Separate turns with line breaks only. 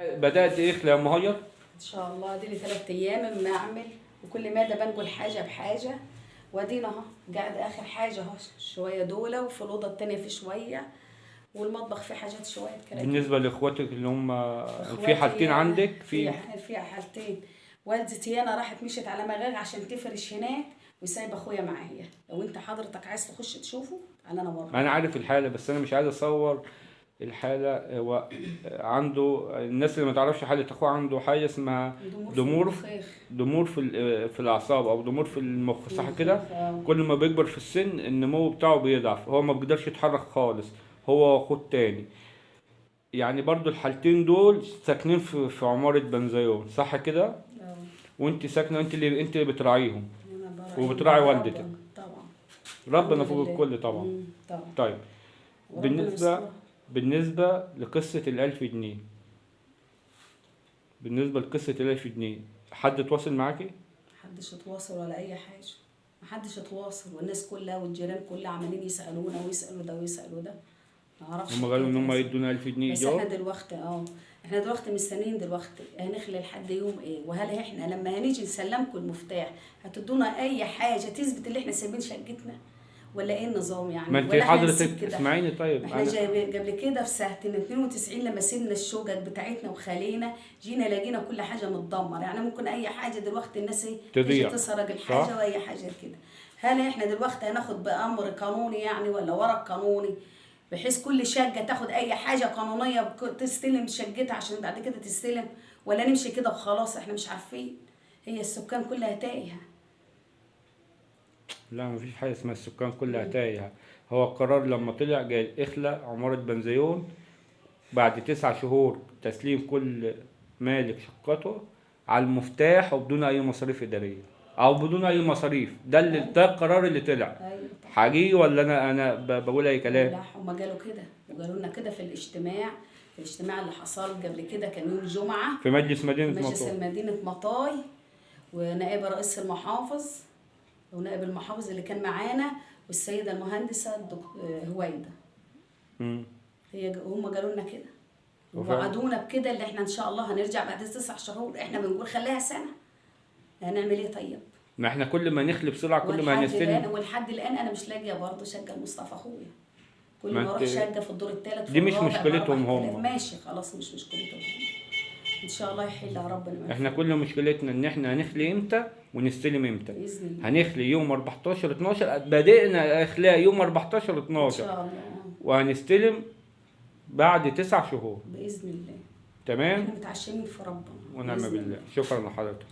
بدأت اخلق يا مهير.
ان شاء الله دي لي 3 ايام اما اعمل، وكل ماده بنقول حاجه بحاجه، وادينا اهو قاعده اخر حاجه اهو شويه دوله، وفي الاوضه التانيه في شويه، والمطبخ فيه حاجات شويه كراكيب.
بالنسبة لاخواتك اللي هم في
اخواتي
حالتين عندك
في حالتين. والدتي انا راحت مشيت على مغاغ عشان تفرش هناك، وسايبه اخويا معايا. لو انت حضرتك عايز تخش تشوفه انا ورا.
انا عارف الحالة، بس انا مش عايز اصور الحالة. هو عنده الناس اللي ما تعرفش حالة اخوه، عنده حاجة اسمها ضمور في الاعصاب او ضمور في المخ، صح كده؟ كل ما بيكبر في السن النمو بتاعه بيضعف، هو ما بيقدرش يتحرك خالص، هو واخوه التاني. يعني برضو الحالتين دول ساكنين في عمارة بنزيون، صح كده؟ وانت ساكنة، انت اللي بتراعيهم وبتراعي والدتك.
طبعا
ربنا فوق الكل طبعا.
طبعا.
طيب بالنسبة لقصة ال1000 جنيه، بالنسبة لقصة ال1000 جنيه، حد اتواصل معاكي؟
محدش اتواصل ولا اي حاجه، محدش اتواصل، والناس كلها والجيران كلها عمالين يسالونا ويسالوا ده ويسالوا ده. ما اعرفش.
هم قالوا ان هم يدونا 1000 جنيه
بس
ايجار.
احنا دلوقتي مستنيين دلوقتي هنخلي لحد يوم ايه، وهل احنا لما هنيجي نسلمكم المفتاح هتدونا اي حاجه تثبت ان احنا سايبين شقتنا، ولا ايه النظام يعني؟
ما انت
ولا احنا
حضرتك اسمعيني. طيب
احنا قبل كده في سنه 92 لما سيبنا الشقق بتاعتنا وخلينا جينا لقينا كل حاجه متدمر، يعني ممكن اي حاجه دلوقتي الناس ايه تيجي تسرق الحاجه واي حاجه كده. هل احنا دلوقتي هناخد بامر قانوني يعني ولا ورق قانوني، بحيث كل شقه تاخد اي حاجه قانونيه تستلم شقتها عشان بعد كده تستلم، ولا نمشي كده وخلاص؟ احنا مش عارفين، هي السكان كلها تايهه.
لا، مفيش حاجة اسمها السكان كلها تايهة. هو القرار لما طلع جاي اخلق عمارة بنزيون بعد 9 شهور تسليم كل مالك شقته على المفتاح وبدون اي مصاريف ادارية او بدون اي مصاريف. ده القرار اللي طلع.
ايوه
حقيقي ولا انا بقول اي كلام؟
لا، هم قالوا كده وقالوا لنا كده في الاجتماع اللي حصل قبل كده، كان يوم الجمعه
في مجلس
مدينه مطاي، ونائب رئيس المحافظ ونائب المحافظ اللي كان معانا، والسيده المهندسه هويده. هم قالوا لنا كده ووعدونا بكده، اللي احنا ان شاء الله هنرجع بعد 9 شهور. احنا بنقول خليها سنه، هنعمل ايه طيب؟
ما احنا كل ما نخلي بسرعه كل ما هنستلم.
ولحد الان انا مش لاقيه برضه شقه لمصطفى اخويا، كل ما اروح شقه في الدور الثالث
دي مش مشكلتهم هم.
ماشي خلاص، مش مشكلتهم هم، ان شاء الله يحلها ربنا.
احنا كل مشكلتنا ان احنا هنخلي امتى ونستلم امتى.
باذن الله
هنخلي يوم 14/12، بدأنا اخلاء يوم 14/12
ان شاء الله،
وهنستلم بعد 9 شهور
باذن الله.
تمام.
احنا متعشمين في ربنا
ونعم بالله. شكرا لحضرتك.